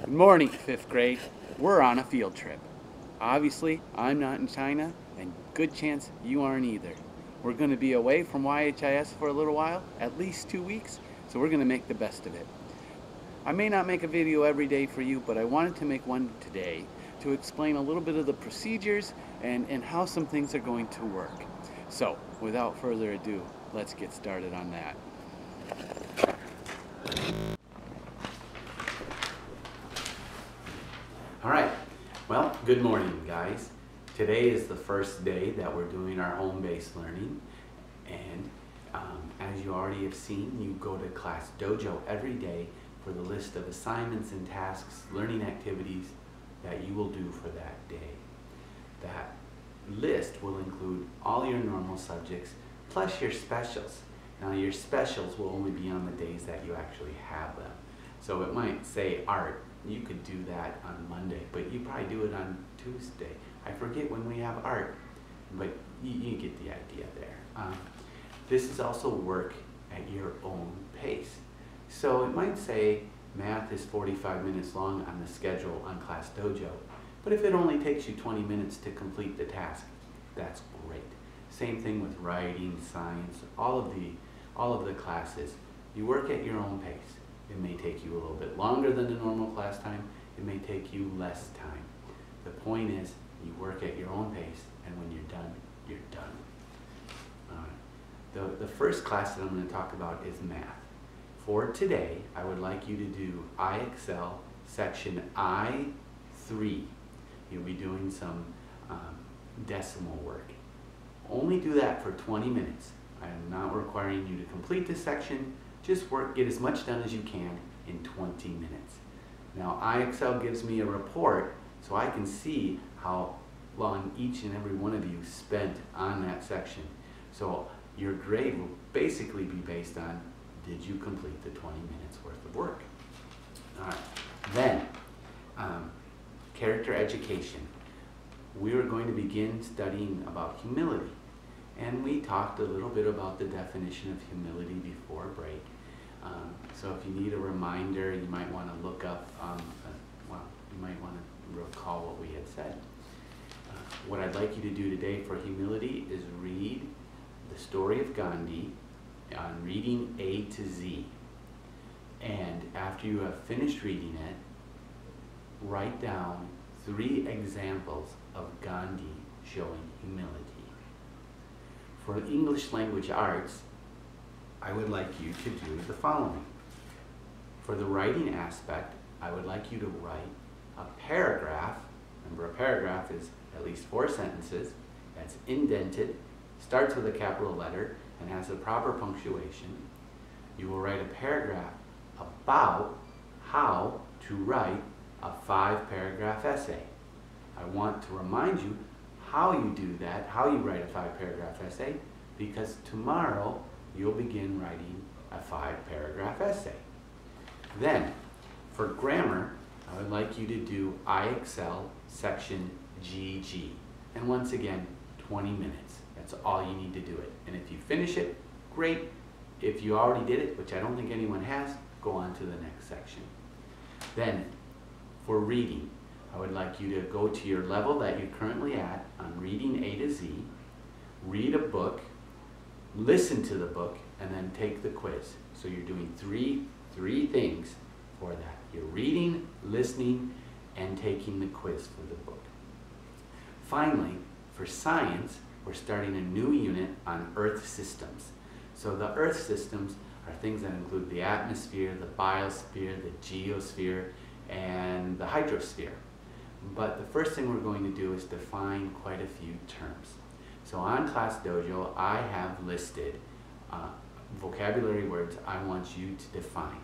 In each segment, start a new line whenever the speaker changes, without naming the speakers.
Good morning, 5th grade. We're on a field trip. Obviously, I'm not in China, and good chance you aren't either. We're going to be away from YHIS for a little while, at least 2 weeks, so we're going to make the best of it. I may not make a video every day for you, but I wanted to make one today to explain a little bit of the procedures and how some things are going to work. So, without further ado, let's get started on that.
All right, well, good morning, guys. Today is the first day that we're doing our home-based learning, and as you already have seen, you go to Class Dojo every day for the list of assignments and tasks, learning activities that you will do for that day. That list will include all your normal subjects plus your specials. Now, your specials will only be on the days that you actually have them. So it might say art. You could do that on Monday, but you probably do it on Tuesday. I forget when we have art, but you get the idea there. This is also work at your own pace. So it might say math is 45 minutes long on the schedule on Class Dojo, but if it only takes you 20 minutes to complete the task, that's great. Same thing with writing, science, all of the classes. You work at your own pace. It may take you a little bit longer than the normal class time. It may take you less time. The point is, you work at your own pace, and when you're done, you're done. The first class that I'm going to talk about is math. For today, I would like you to do IXL section I3. You'll be doing some decimal work. Only do that for 20 minutes. I am not requiring you to complete this section. Just get as much done as you can in 20 minutes. Now, IXL gives me a report so I can see how long each and every one of you spent on that section. So your grade will basically be based on, did you complete the 20 minutes worth of work? All right. Then, character education. We are going to begin studying about humility. And we talked a little bit about the definition of humility before break. So if you need a reminder, you might want to look up, you might want to recall what we had said. What I'd like you to do today for humility is read the story of Gandhi on reading A to Z. And after you have finished reading it, write down 3 examples of Gandhi showing humility. For English language arts, I would like you to do the following. For the writing aspect, I would like you to write a paragraph. Remember, a paragraph is at least 4 sentences, that's indented, starts with a capital letter, and has the proper punctuation. You will write a paragraph about how to write a 5-paragraph essay. I want to remind you how you do that, how you write a 5-paragraph essay, because tomorrow you'll begin writing a 5-paragraph essay. Then, for grammar, I would like you to do IXL section GG. And once again, 20 minutes. That's all you need to do it. And if you finish it, great. If you already did it, which I don't think anyone has, go on to the next section. Then, for reading, I would like you to go to your level that you're currently at on reading A to Z, read a book, listen to the book, and then take the quiz. So you're doing three things for that. You're reading, listening, and taking the quiz for the book. Finally, for science, we're starting a new unit on Earth systems. So the Earth systems are things that include the atmosphere, the biosphere, the geosphere, and the hydrosphere. But the first thing we're going to do is define quite a few terms. So on Class Dojo, I have listed vocabulary words I want you to define.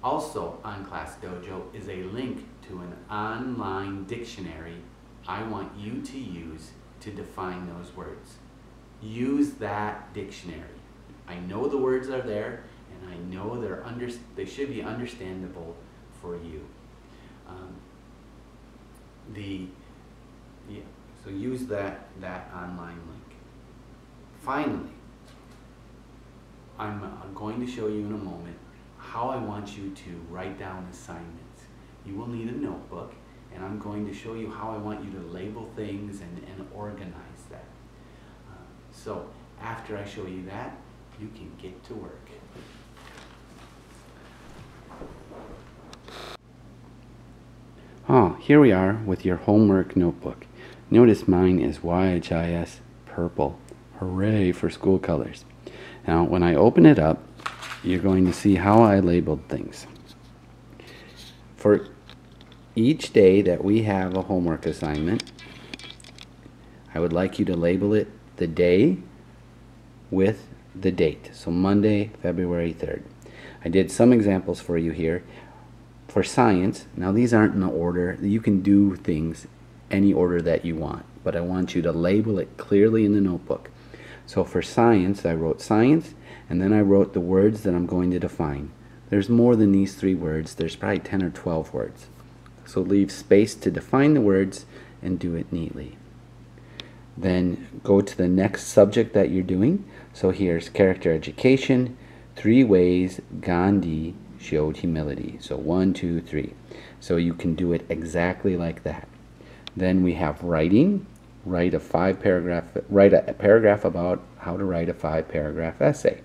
Also on Class Dojo is a link to an online dictionary I want you to use to define those words. Use that dictionary. I know the words are there, and I know they should be understandable for you. So use that online link. Finally, I'm going to show you in a moment how I want you to write down assignments. you will need a notebook, and I'm going to show you how I want you to label things and organize that. So after I show you that, you can get to work.
Oh, here we are with your homework notebook. Notice mine is YHIS purple. Hooray for school colors. Now, when I open it up, you're going to see how I labeled things. For each day that we have a homework assignment, I would like you to label it the day with the date. So Monday, February 3rd. I did some examples for you here. For science, now these aren't in the order. You can do things any order that you want, but I want you to label it clearly in the notebook. So for science, I wrote science, and then I wrote the words that I'm going to define. There's more than these 3 words. There's probably 10 or 12 words. So leave space to define the words and do it neatly. Then go to the next subject that you're doing. So here's character education, 3 ways Gandhi showed humility. So 1, 2, 3. So you can do it exactly like that. Then we have writing. Write a paragraph about how to write a 5-paragraph essay.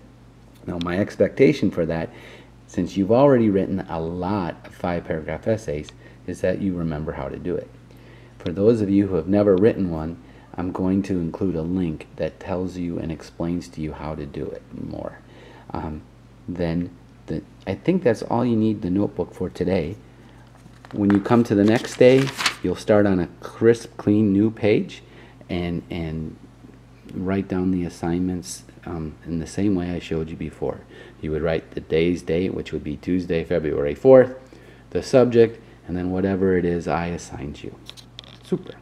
Now my expectation for that, since you've already written a lot of 5-paragraph essays, is that you remember how to do it. For those of you who have never written one, I'm going to include a link that tells you and explains to you how to do it more. I think that's all you need the notebook for today. When you come to the next day, you'll start on a crisp, clean, new page and write down the assignments in the same way I showed you before. You would write the day's date, which would be Tuesday, February 4th, the subject, and then whatever it is I assigned you. Super.